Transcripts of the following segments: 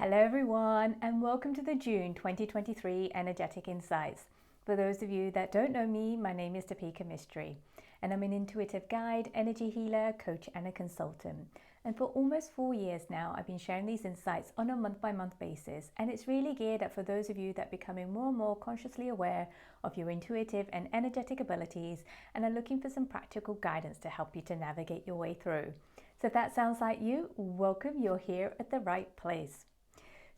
Hello everyone and welcome to the June 2023 Energetic Insights. For those of you that don't know me, my name is Depika Mystery and I'm an intuitive guide, energy healer, coach and a consultant. And for almost 4 years now, I've been sharing these insights on a month-by-month basis, and it's really geared up for those of you that are becoming more and more consciously aware of your intuitive and energetic abilities and are looking for some practical guidance to help you to navigate your way through. So if that sounds like you, welcome, you're here at the right place.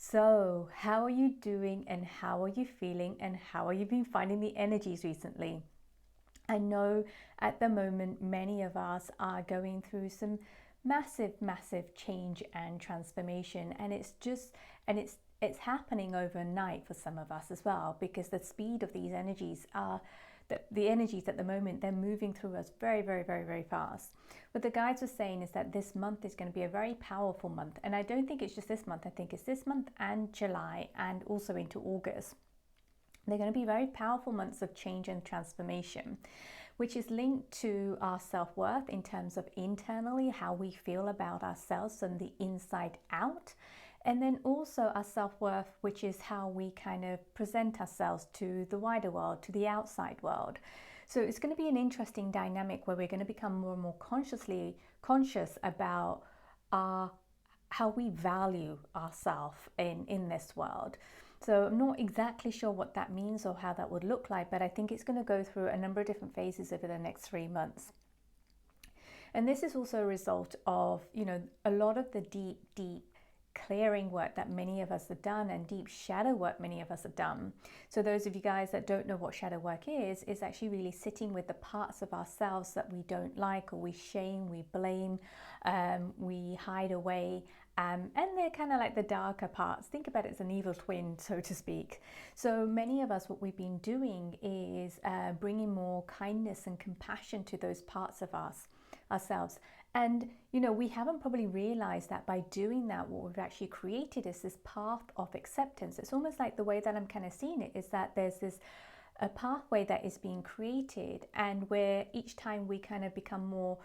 So, how are you doing and how are you feeling and how are you been finding the energies recently? I know at the moment many of us are going through some massive change and transformation, and it's happening overnight for some of us as well, because the speed of these energies are the energies at the moment, they're moving through us very fast. What the guides were saying is that this month is going to be a very powerful month, and I don't think it's just this month. I think it's this month and July and also into August. They're going to be very powerful months of change and transformation, which is linked to our self-worth in terms of internally how we feel about ourselves from the inside out. And then also our self-worth, which is how we kind of present ourselves to the wider world, to the outside world. So it's going to be an interesting dynamic where we're going to become more and more conscious about how we value ourselves in this world. So I'm not exactly sure what that means or how that would look like, but I think it's going to go through a number of different phases over the next 3 months. And this is also a result of, a lot of the deep clearing work that many of us have done, and deep shadow work many of us have done. So those of you guys that don't know what shadow work is actually really sitting with the parts of ourselves that we don't like, or we shame, we blame, we hide away, and they're kind of like the darker parts. Think about it as an evil twin, so to speak. So many of us, what we've been doing is bringing more kindness and compassion to those parts of ourselves. And we haven't probably realized that by doing that, what we've actually created is this path of acceptance. It's almost like the way that I'm kind of seeing it is that there's a pathway that is being created, and where each time we kind of become more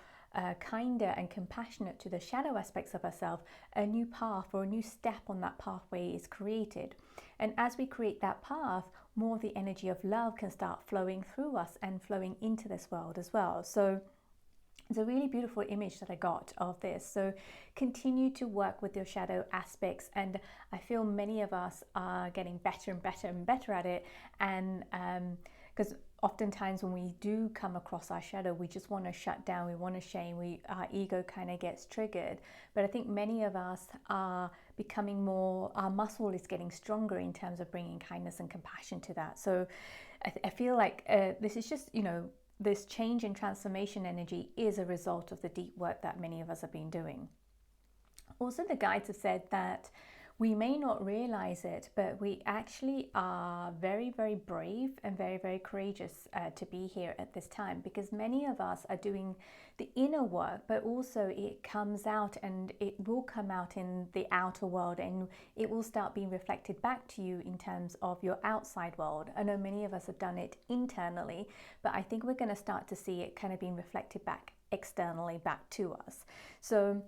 kinder and compassionate to the shadow aspects of ourselves, a new path or a new step on that pathway is created. And as we create that path, more of the energy of love can start flowing through us and flowing into this world as well. So it's a really beautiful image that I got of this. So continue to work with your shadow aspects, and I feel many of us are getting better and better at it. And because oftentimes when we do come across our shadow, we just want to shut down, we want to shame, our ego kind of gets triggered. But I think many of us are becoming more, our muscle is getting stronger in terms of bringing kindness and compassion to that. So I feel like this is just, this change and transformation energy is a result of the deep work that many of us have been doing. Also, the guides have said that we may not realize it, but we actually are very brave and very courageous to be here at this time, because many of us are doing the inner work, but also it comes out, and it will come out in the outer world, and it will start being reflected back to you in terms of your outside world. I know many of us have done it internally, but I think we're going to start to see it kind of being reflected back externally back to us. So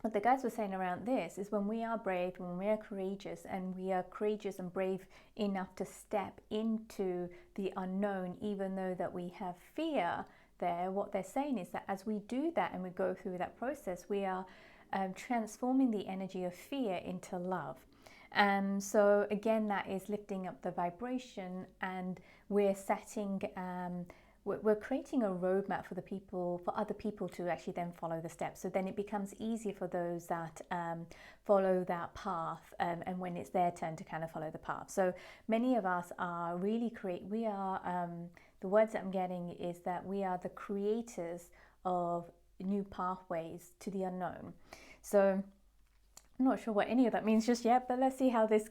what the guys were saying around this is, when we are brave, when we are courageous, and we are courageous and brave enough to step into the unknown, even though that we have fear there, what they're saying is that as we do that and we go through that process, we are transforming the energy of fear into love. So again, that is lifting up the vibration, and we're setting we're creating a roadmap for other people to actually then follow the steps. So then it becomes easier for those that follow that path, and when it's their turn to kind of follow the path. So many of us are really the words that I'm getting is that we are the creators of new pathways to the unknown. So I'm not sure what any of that means just yet, but let's see how this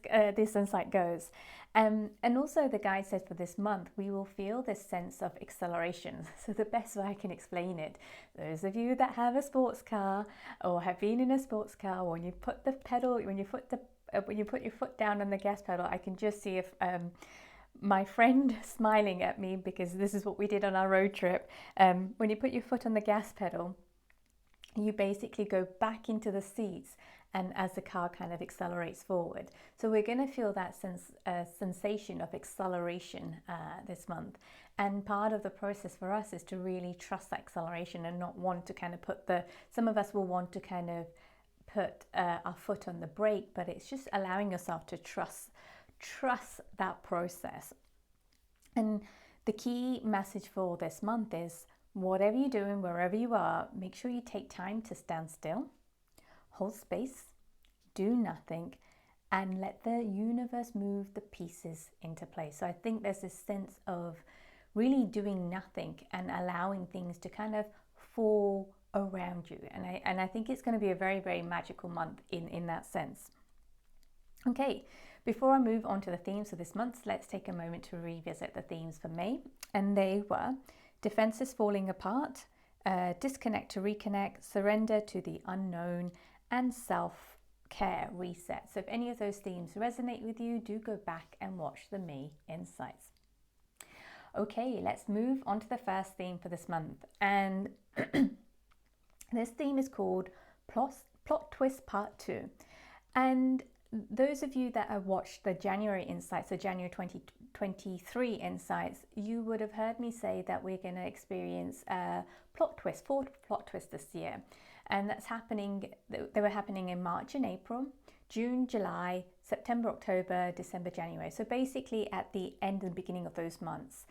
insight goes. And also the guide says for this month, we will feel this sense of acceleration. So the best way I can explain it, those of you that have a sports car or have been in a sports car, when you put when you put your foot down on the gas pedal, I can just see if my friend smiling at me, because this is what we did on our road trip. When you put your foot on the gas pedal, you basically go back into the seats and as the car kind of accelerates forward. So we're going to feel that sensation of acceleration this month. And part of the process for us is to really trust that acceleration and not want to kind of some of us will want to kind of put our foot on the brake, but it's just allowing yourself to trust that process. And the key message for this month is, whatever you're doing, wherever you are, make sure you take time to stand still, hold space, do nothing, and let the universe move the pieces into place. So I think there's this sense of really doing nothing and allowing things to kind of fall around you. And I think it's going to be a very, very magical month in that sense. Okay, before I move on to the themes for this month, let's take a moment to revisit the themes for May. And they were defenses falling apart, disconnect to reconnect, surrender to the unknown, and self-care reset. So if any of those themes resonate with you, do go back and watch the May Insights. Okay, let's move on to the first theme for this month. And this theme is called Plot Twist Part 2. And those of you that have watched the January Insights, so January 2023 Insights, you would have heard me say that we're going to experience four plot twists this year. And that's happening, they were happening in March and April, June, July, September, October, December, January. So basically at the end and beginning of those months.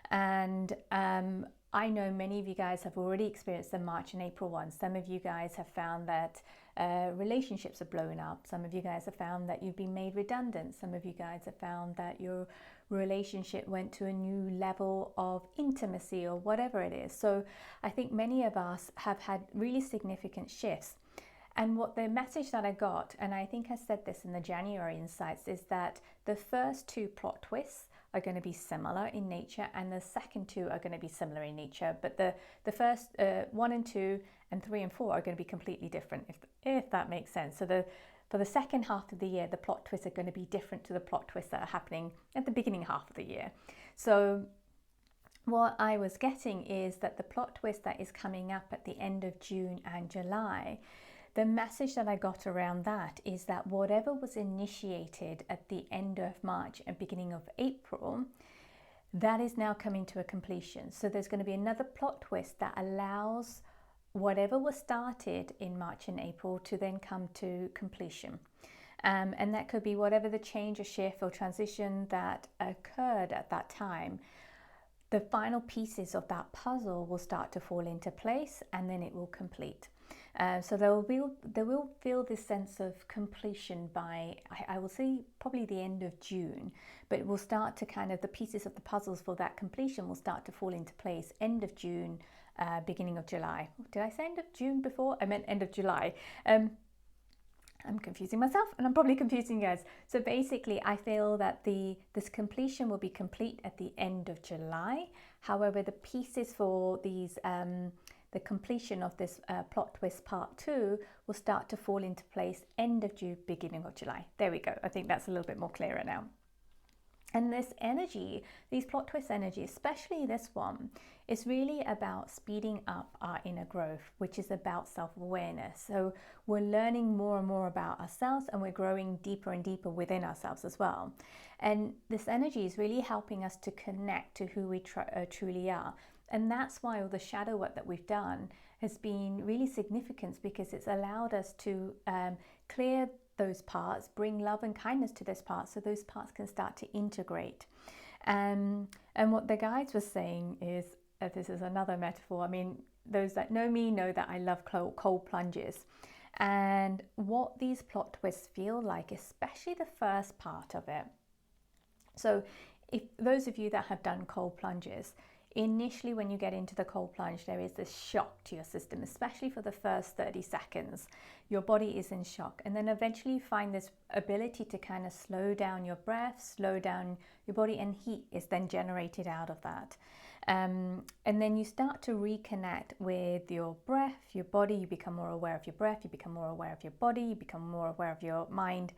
And I know many of you guys have already experienced the March and April ones. Some of you guys have found that relationships are blowing up. Some of you guys have found that you've been made redundant. Some of you guys have found that your relationship went to a new level of intimacy or whatever it is. So I think many of us have had really significant shifts. And what the message that I got, and I think I said this in the January Insights, is that the first two plot twists are going to be similar in nature, and the second two are going to be similar in nature. But the first 1 and 2 and 3 and 4 are going to be completely different, if that makes sense. So for the second half of the year, the plot twists are going to be different to the plot twists that are happening at the beginning half of the year. So what I was getting is that the plot twist that is coming up at the end of June and July, the message that I got around that is that whatever was initiated at the end of March and beginning of April, that is now coming to a completion. So there's going to be another plot twist that allows whatever was started in March and April to then come to completion. And that could be whatever the change or shift or transition that occurred at that time. The final pieces of that puzzle will start to fall into place, and then it will complete. So there will feel this sense of completion by, I will say, probably the end of June, but it will start to kind of, the pieces of the puzzles for that completion will start to fall into place end of June, beginning of July. Did I say end of June before? I meant end of July. I'm confusing myself, and I'm probably confusing you guys. So basically, I feel that this completion will be complete at the end of July. However, the pieces for these the completion of this plot twist part 2 will start to fall into place end of June, beginning of July. There we go. I think that's a little bit more clearer now. And this energy, these plot twist energy, especially this one, is really about speeding up our inner growth, which is about self-awareness. So we're learning more and more about ourselves, and we're growing deeper and deeper within ourselves as well. And this energy is really helping us to connect to who we truly are. And that's why all the shadow work that we've done has been really significant, because it's allowed us to clear those parts, bring love and kindness to those parts, so those parts can start to integrate. And what the guides were saying is, this is another metaphor. I mean, those that know me know that I love cold plunges. And what these plot twists feel like, especially the first part of it. So if those of you that have done cold plunges, initially when you get into the cold plunge, there is this shock to your system, especially for the first 30 seconds. Your body is in shock, and then eventually you find this ability to kind of slow down your breath, slow down your body, and heat is then generated out of that. And then you start to reconnect with your breath, your body. You become more aware of your breath, you become more aware of your body, you become more aware of your mind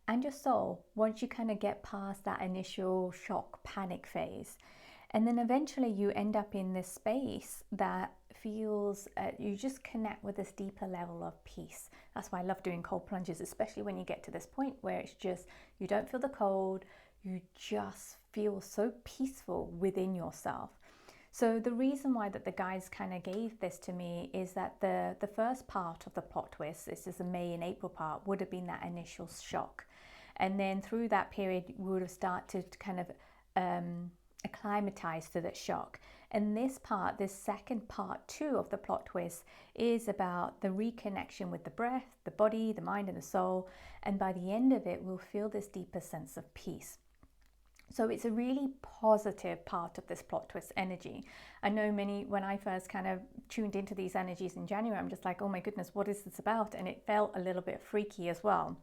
and your soul, once you kind of get past that initial shock, panic phase. And then eventually you end up in this space that feels, you just connect with this deeper level of peace. That's why I love doing cold plunges, especially when you get to this point where it's just, you don't feel the cold, you just feel so peaceful within yourself. So the reason why that the guides kind of gave this to me is that the first part of the plot twist, this is the May and April part, would have been that initial shock. And then through that period, we would have started to kind of acclimatize to that shock. And this part, this second part 2 of the plot twist, is about the reconnection with the breath, the body, the mind, and the soul. And by the end of it, we'll feel this deeper sense of peace. So it's a really positive part of this plot twist energy. I know when I first kind of tuned into these energies in January, I'm just like, oh my goodness, what is this about? And it felt a little bit freaky as well.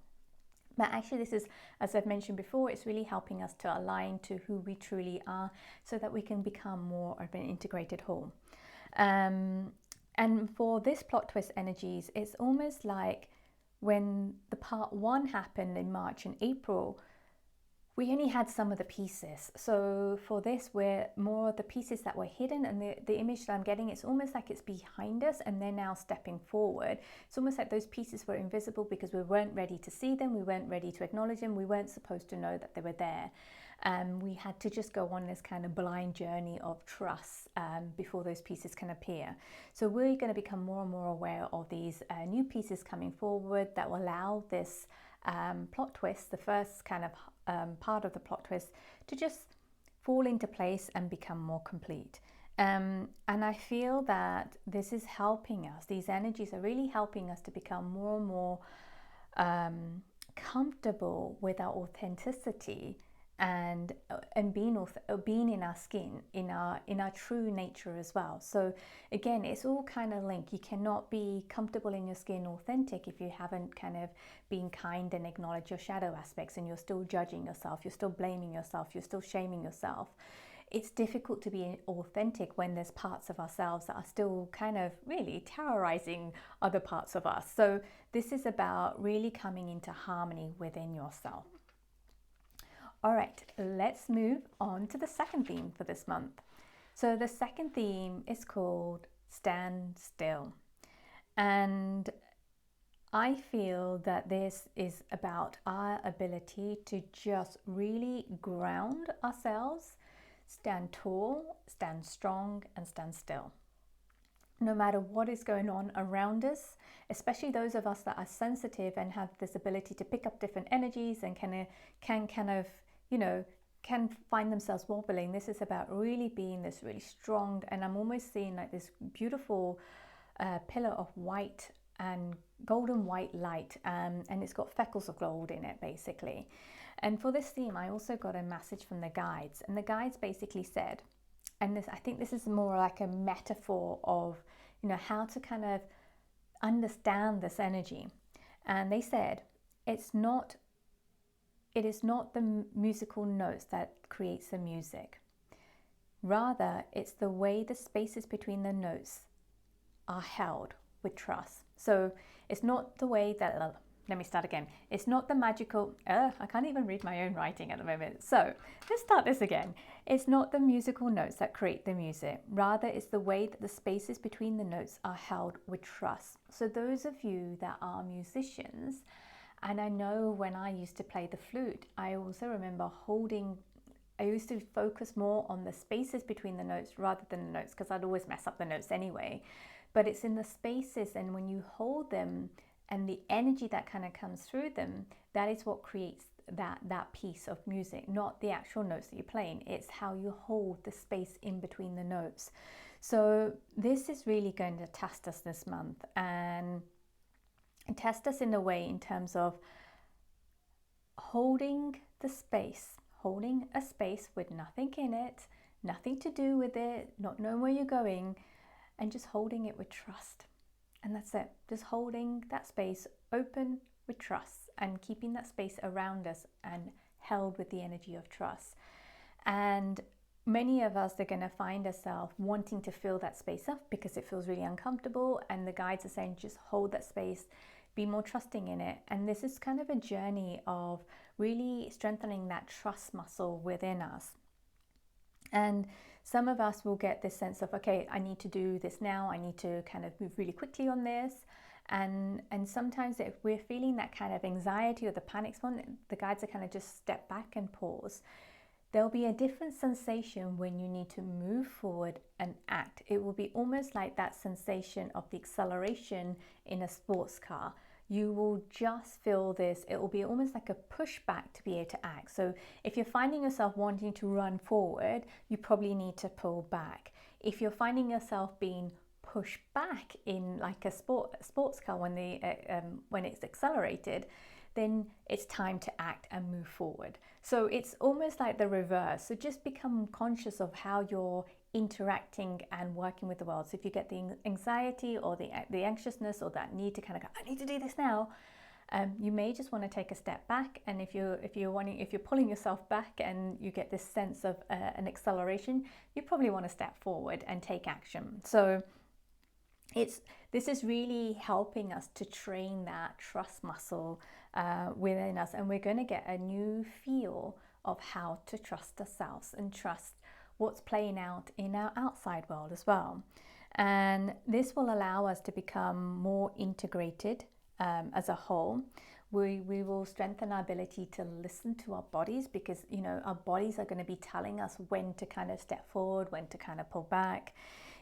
But actually this is, as I've mentioned before, it's really helping us to align to who we truly are so that we can become more of an integrated whole. And for this plot twist energies, it's almost like when the part 1 happened in March and April, we only had some of the pieces. So for this, we're more of the pieces that were hidden, and the image that I'm getting, it's almost like it's behind us and they're now stepping forward. It's almost like those pieces were invisible because we weren't ready to see them, we weren't ready to acknowledge them, we weren't supposed to know that they were there. We had to just go on this kind of blind journey of trust before those pieces can appear. So we're going to become more and more aware of these new pieces coming forward that will allow this plot twist, the first kind of part of the plot twist, to just fall into place and become more complete. And I feel that this is helping us. These energies are really helping us to become more and more comfortable with our authenticity and being in our skin, in our true nature as well. So again, it's all kind of linked. You cannot be comfortable in your skin, authentic, if you haven't kind of been kind and acknowledged your shadow aspects, and you're still judging yourself, you're still blaming yourself, you're still shaming yourself. It's difficult to be authentic when there's parts of ourselves that are still kind of really terrorizing other parts of us. So this is about really coming into harmony within yourself. All right, let's move on to the second theme for this month. So the second theme is called Stand Still. And I feel that this is about our ability to just really ground ourselves, stand tall, stand strong, and stand still. No matter what is going on around us, especially those of us that are sensitive and have this ability to pick up different energies and can kind of, can find themselves wobbling. This is about really being this really strong, and I'm almost seeing like this beautiful pillar of white and golden white light, and it's got freckles of gold in it basically. And for this theme, I also got a message from the guides, and the guides basically said, and I think this is more like a metaphor of how to kind of understand this energy. And they said it is not the musical notes that creates the music. Rather, it's the way the spaces between the notes are held with trust. So it's not the way that, let me start again. It's not the magical, I can't even read my own writing at the moment. So let's start this again. It's not the musical notes that create the music. Rather, it's the way that the spaces between the notes are held with trust. So those of you that are musicians, and I know when I used to play the flute, I also remember I used to focus more on the spaces between the notes rather than the notes, because I'd always mess up the notes anyway. But it's in the spaces, and when you hold them and the energy that kind of comes through them, that is what creates that piece of music, not the actual notes that you're playing. It's how you hold the space in between the notes. So this is really going to test us this month, and test us in a way in terms of holding a space with nothing in it, nothing to do with it, not knowing where you're going, and just holding it with trust. And that's it, just holding that space open with trust and keeping that space around us and held with the energy of trust. And many of us are going to find ourselves wanting to fill that space up because it feels really uncomfortable, and the guides are saying just hold that space, be more trusting in it. And this is kind of a journey of really strengthening that trust muscle within us. And some of us will get this sense of, okay, I need to do this now. I need to kind of move really quickly on this. And sometimes if we're feeling that kind of anxiety or the panic response, the guides are kind of just step back and pause. There'll be a different sensation when you need to move forward and act. It will be almost like that sensation of the acceleration in a sports car. You will just feel this, it will be almost like a pushback to be able to act. So if you're finding yourself wanting to run forward, you probably need to pull back. If you're finding yourself being pushed back in like a sports car when it's accelerated, then it's time to act and move forward. So it's almost like the reverse. So just become conscious of how you're interacting and working with the world. So if you get the anxiety or the anxiousness or that need to kind of go, I need to do this now, you may just want to take a step back. And if you're pulling yourself back and you get this sense of an acceleration, you probably want to step forward and take action. So this is really helping us to train that trust muscle within us, and we're going to get a new feel of how to trust ourselves and trust what's playing out in our outside world as well. And this will allow us to become more integrated as a whole. We will strengthen our ability to listen to our bodies, because our bodies are going to be telling us when to kind of step forward, when to kind of pull back.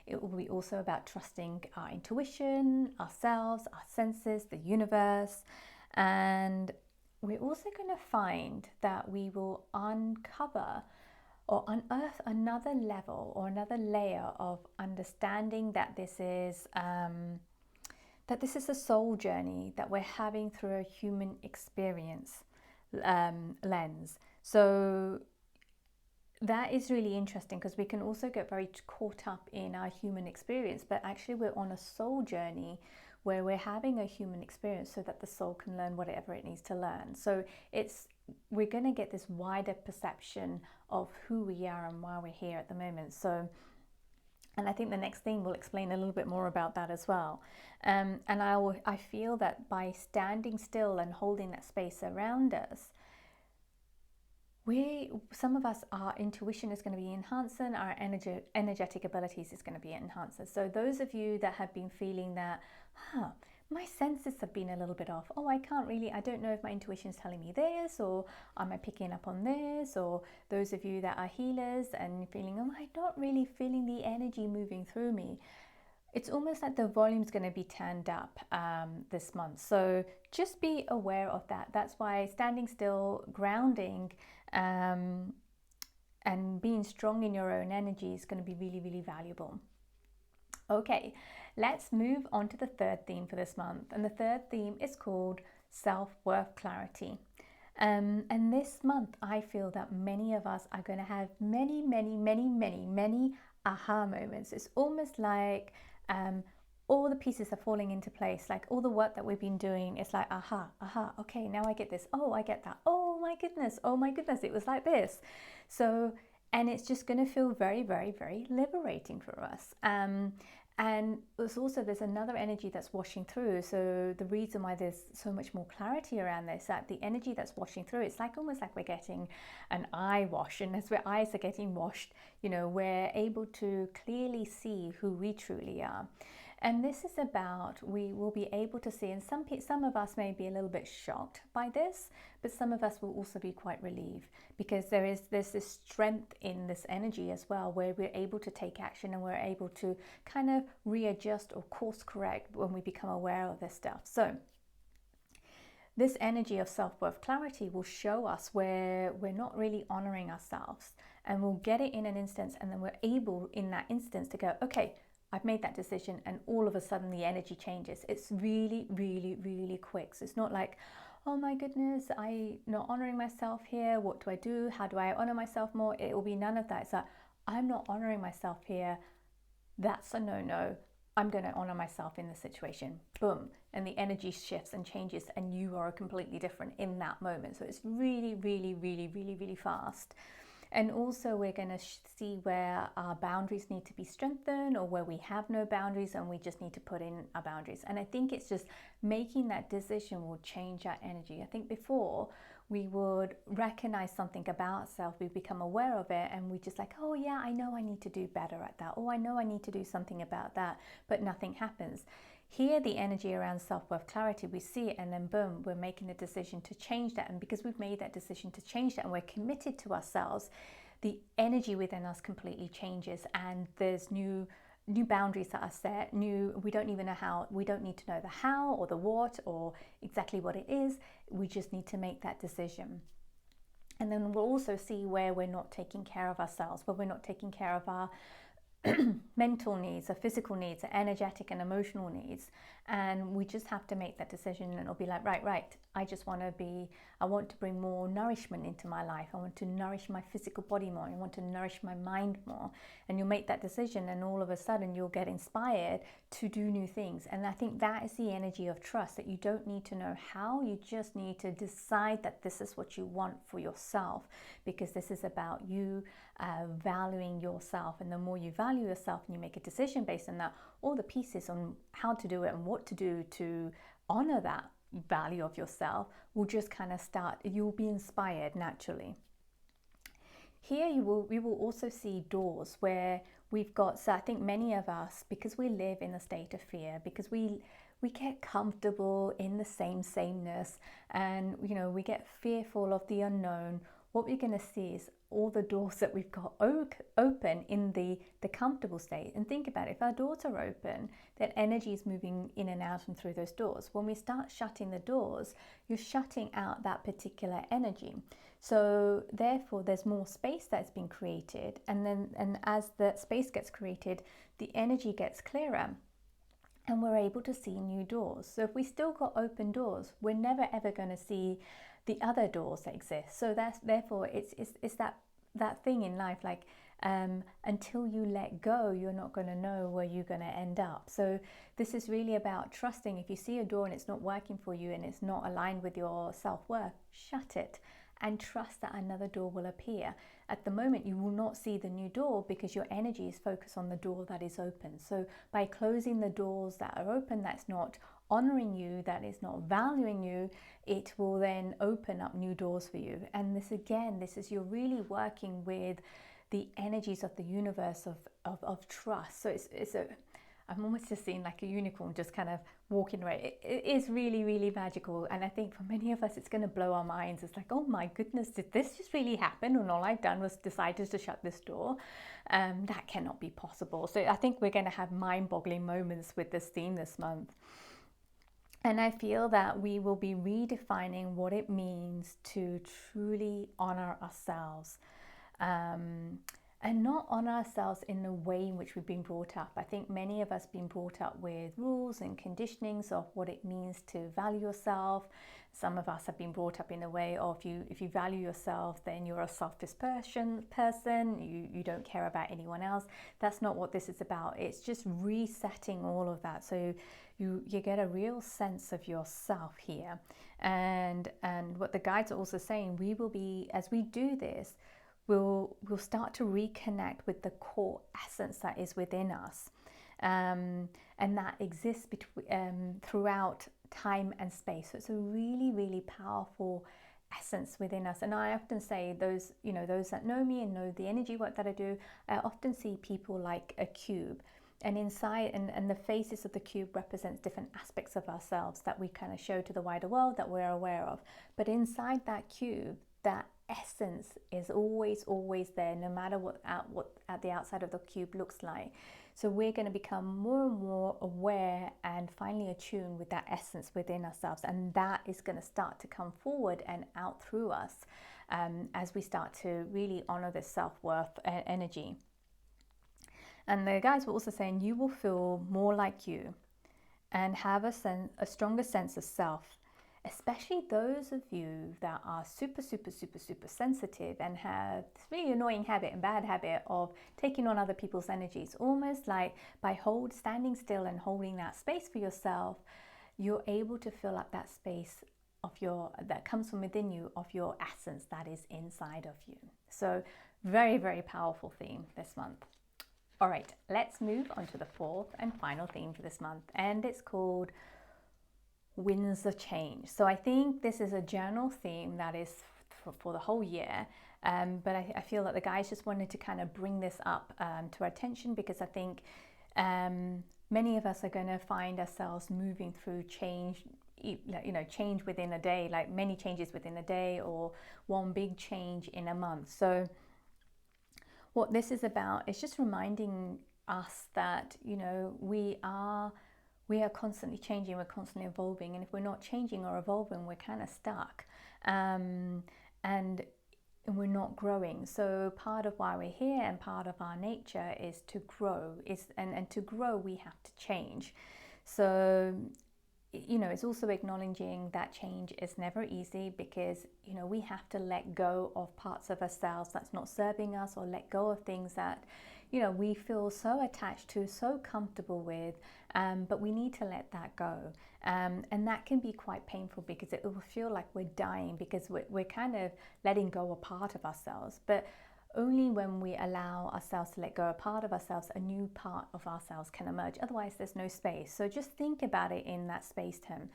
It will be also about trusting our intuition, ourselves, our senses, the universe. And we're also going to find that we will uncover or unearth another level or another layer of understanding that this is a soul journey that we're having through a human experience lens. So that is really interesting, because we can also get very caught up in our human experience, but actually we're on a soul journey where we're having a human experience so that the soul can learn whatever it needs to learn. So we're going to get this wider perception of who we are and why we're here at the moment. So, and I think the next thing will explain a little bit more about that as well. And I feel that by standing still and holding that space around us, some of us, our intuition is going to be enhanced, and our energetic abilities is going to be enhanced. So those of you that have been feeling that, my senses have been a little bit off. I don't know if my intuition is telling me this, or am I picking up on this? Or those of you that are healers and feeling, I'm not really feeling the energy moving through me. It's almost like the volume's going to be turned up this month. So just be aware of that. That's why standing still, grounding, and being strong in your own energy is going to be really, really valuable. Okay, let's move on to the third theme for this month. And the third theme is called self-worth clarity. And this month, I feel that many of us are going to have many, many, many, many, many aha moments. It's almost like all the pieces are falling into place, like all the work that we've been doing. It's like, aha, okay, now I get this. Oh, I get that. Oh my goodness, it was like this. So, and it's just going to feel very, very, very liberating for us. And there's another energy that's washing through. So the reason why there's so much more clarity around this, that the energy that's washing through, it's like almost like we're getting an eye wash. And as our eyes are getting washed, we're able to clearly see who we truly are. And this is about, we will be able to see, and some of us may be a little bit shocked by this, but some of us will also be quite relieved, because there's this strength in this energy as well, where we're able to take action and we're able to kind of readjust or course correct when we become aware of this stuff. So this energy of self-worth clarity will show us where we're not really honoring ourselves, and we'll get it in an instance, and then we're able in that instance to go, okay, I've made that decision, and all of a sudden the energy changes. It's really, really, really quick. So it's not like, oh my goodness, I'm not honoring myself here. What do I do? How do I honor myself more? It will be none of that. It's like, I'm not honoring myself here. That's a no-no. I'm going to honor myself in this situation. Boom. And the energy shifts and changes, and you are completely different in that moment. So it's really, really, really, really, really fast. And also we're going to see where our boundaries need to be strengthened, or where we have no boundaries and we just need to put in our boundaries. And I think it's just making that decision will change our energy. I think before we would recognize something about ourselves, we become aware of it, and we just like, oh yeah, I know I need to do better at that. Oh, I know I need to do something about that, but nothing happens. Here, the energy around self-worth clarity, we see it, and then boom, we're making a decision to change that. And because we've made that decision to change that and we're committed to ourselves, the energy within us completely changes, and there's new boundaries that are set. We don't even know how, we don't need to know the how or the what or exactly what it is. We just need to make that decision. And then we'll also see where we're not taking care of ourselves, where we're not taking care of our mental needs, our physical needs, our energetic and emotional needs. And we just have to make that decision, and it'll be like, right, I want to bring more nourishment into my life. I want to nourish my physical body more. I want to nourish my mind more. And you'll make that decision, and all of a sudden you'll get inspired to do new things. And I think that is the energy of trust, that you don't need to know how, you just need to decide that this is what you want for yourself, because this is about you valuing yourself. And the more you value yourself and you make a decision based on that, all the pieces on how to do it and what to do to honor that value of yourself will just kind of start. You'll be inspired naturally. Here we will also see doors where we've got, so I think many of us, because we live in a state of fear, because we get comfortable in the sameness, and we get fearful of the unknown. What we're going to see is all the doors that we've got open in the comfortable state. And think about it, if our doors are open, then energy is moving in and out and through those doors. When we start shutting the doors, you're shutting out that particular energy. So therefore there's more space that's been created, and as the space gets created, the energy gets clearer, and we're able to see new doors. So if we still got open doors, we're never ever going to see the other doors that exist. So that's therefore it's that thing in life, like until you let go, you're not going to know where you're going to end up. So this is really about trusting. If you see a door and it's not working for you and it's not aligned with your self-worth, shut it and trust that another door will appear. At the moment, you will not see the new door because your energy is focused on the door that is open. So by closing the doors that are open, that's not honoring you, that is not valuing you, it will then open up new doors for you. And this is you're really working with the energies of the universe of trust. So I'm almost just seeing like a unicorn just kind of walking away. It is really, really magical. And I think for many of us, it's going to blow our minds. It's like, oh my goodness, did this just really happen? And all I've done was decided to shut this door. That cannot be possible. So I think we're going to have mind-boggling moments with this theme this month. And I feel that we will be redefining what it means to truly honor ourselves. And not honor ourselves in the way in which we've been brought up. I think many of us have been brought up with rules and conditionings of what it means to value yourself. Some of us have been brought up in a way of if you value yourself, then you're a selfish person, you don't care about anyone else. That's not what this is about. It's just resetting all of that. So you get a real sense of yourself here. And what the guides are also saying, we will be, as we do this, we'll start to reconnect with the core essence that is within us, and that exists throughout time and space. So it's a really, really powerful essence within us. And I often say, those that know me and know the energy work that I do, I often see people like a cube. And inside, and the faces of the cube represents different aspects of ourselves that we kind of show to the wider world that we're aware of. But inside that cube, that essence is always there, no matter what at the outside of the cube looks like. So we're going to become more and more aware and finally attuned with that essence within ourselves, and that is going to start to come forward and out through us as we start to really honor this self-worth energy. And the guys were also saying you will feel more like you and have a stronger sense of self, especially those of you that are super sensitive and have this really annoying habit and bad habit of taking on other people's energies. Almost like by standing still and holding that space for yourself, you're able to fill up that space that comes from within you, of your essence that is inside of you. So very, very powerful theme this month. All right, let's move on to the fourth and final theme for this month, and it's called winds of change. So I think this is a general theme that is for the whole year. But I feel that the guys just wanted to kind of bring this up to our attention, because I think many of us are going to find ourselves moving through change, change within a day, like many changes within a day, or one big change in a month. So what this is about is just reminding us that, we are constantly changing, we're constantly evolving, and if we're not changing or evolving, we're kind of stuck, and we're not growing. So part of why we're here and part of our nature is to grow, and to grow we have to change. So it's also acknowledging that change is never easy, because we have to let go of parts of ourselves that's not serving us, or let go of things that we feel so attached to, so comfortable with, but we need to let that go, and that can be quite painful, because it will feel like we're dying, because we're kind of letting go a part of ourselves. But only when we allow ourselves to let go a part of ourselves, a new part of ourselves can emerge. Otherwise, there's no space. So just think about it in that space term.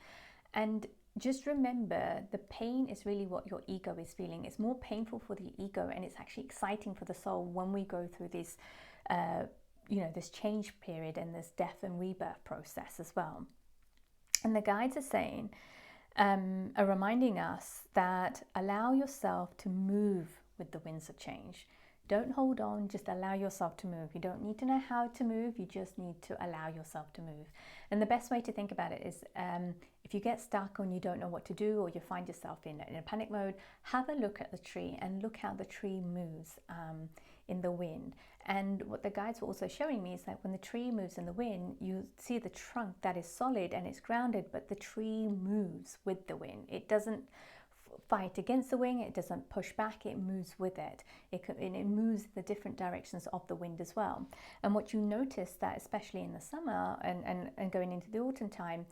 And just remember, the pain is really what your ego is feeling. It's more painful for the ego, and it's actually exciting for the soul when we go through this, this change period and this death and rebirth process as well. And the guides are saying, are reminding us that allow yourself to move with the winds of change. Don't hold on, just allow yourself to move. You don't need to know how to move, you just need to allow yourself to move. And the best way to think about it is, if you get stuck and you don't know what to do, or you find yourself in a panic mode, have a look at the tree and look how the tree moves in the wind. And what the guides were also showing me is that when the tree moves in the wind, you see the trunk that is solid and it's grounded, but the tree moves with the wind. It doesn't fight against the wind, it doesn't push back, it moves with it. It moves the different directions of the wind as well. And what you notice, that especially in the summer and going into the autumn time,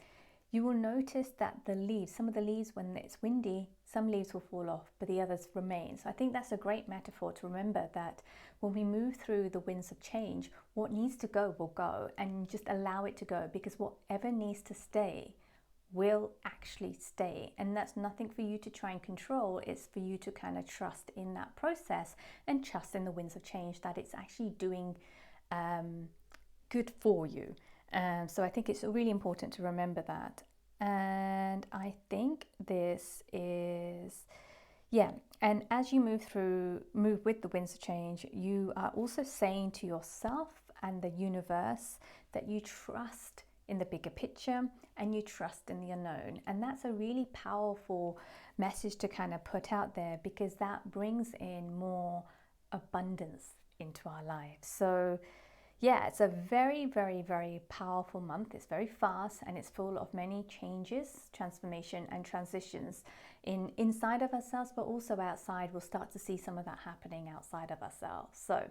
you will notice that the leaves, some of the leaves, when it's windy, some leaves will fall off, but the others remain. So I think that's a great metaphor to remember, that when we move through the winds of change, what needs to go will go, and just allow it to go, because whatever needs to stay will actually stay. And that's nothing for you to try and control. It's for you to kind of trust in that process, and trust in the winds of change, that it's actually doing good for you. So I think it's really important to remember that. And I think this is, and as you move with the winds of change, you are also saying to yourself and the universe that you trust in the bigger picture, and you trust in the unknown. And that's a really powerful message to kind of put out there, because that brings in more abundance into our lives. So it's a very, very, very powerful month. It's very fast, and it's full of many changes, transformation and transitions inside of ourselves, but also outside. We'll start to see some of that happening outside of ourselves. So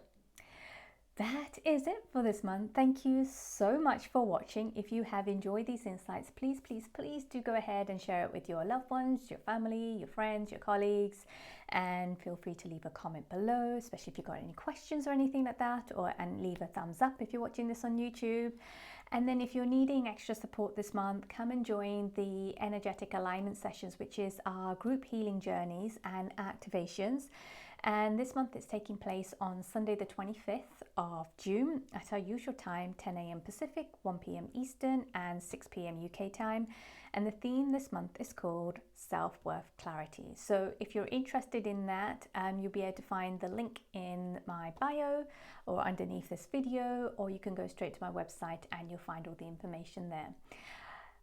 that is it for this month. Thank you so much for watching. If you have enjoyed these insights, please, please, please do go ahead and share it with your loved ones, your family, your friends, your colleagues, and feel free to leave a comment below, especially if you've got any questions or anything like that, and leave a thumbs up if you're watching this on YouTube. And then if you're needing extra support this month, come and join the energetic alignment sessions, which is our group healing journeys and activations. And this month it's taking place on Sunday the 25th of June at our usual time, 10 a.m. Pacific, 1 p.m. Eastern and 6 p.m. UK time. And the theme this month is called Self-Worth Clarity. So if you're interested in that, you'll be able to find the link in my bio or underneath this video, or you can go straight to my website and you'll find all the information there.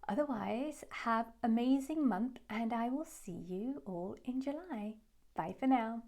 Otherwise, have an amazing month, and I will see you all in July. Bye for now.